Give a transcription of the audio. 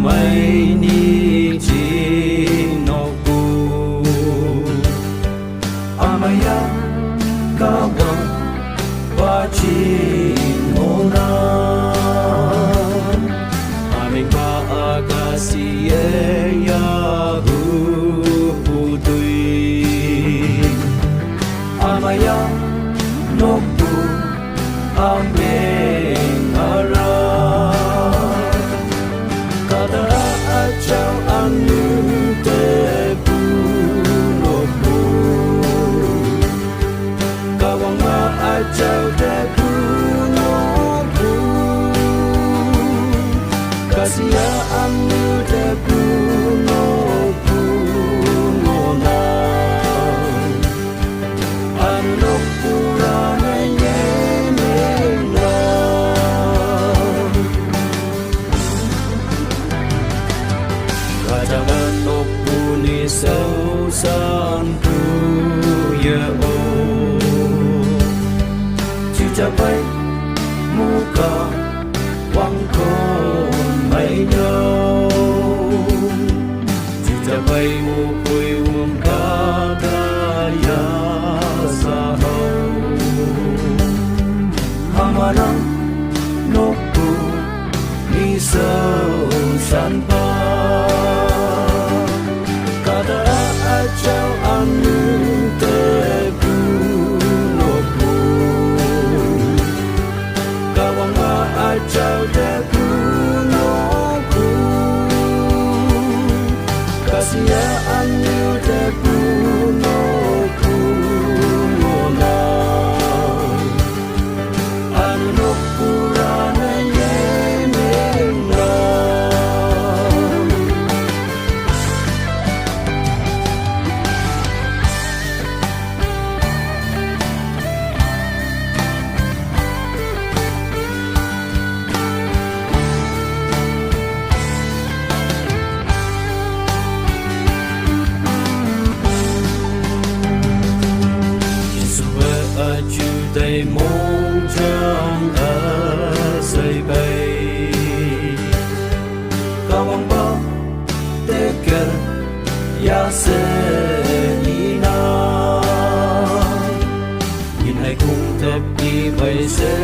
mấy ni chỉ nó cu amaya kawa và chỉ ngô na amin ba akasie ya hu tui amaya no cu amen ara kada achau anu te pu no pu kawang ma achau te pu no pu kasia anu te pu no pu no na anu pura na ye na Kajangan topu ni sausan ku ya o Cicapai muka wang kon mai nhau Cicapai mukui wang kada ya sahau Hamarang nopu ni sausan pa Achau anu te pu no pu kawang ma achau te pu no pu kasia anu te pu no pu no na anu pura na ye na Tây mong trong ở xây bay cao bằng bao tê kê ya se ni na nhìn hay cùng thập đi bay se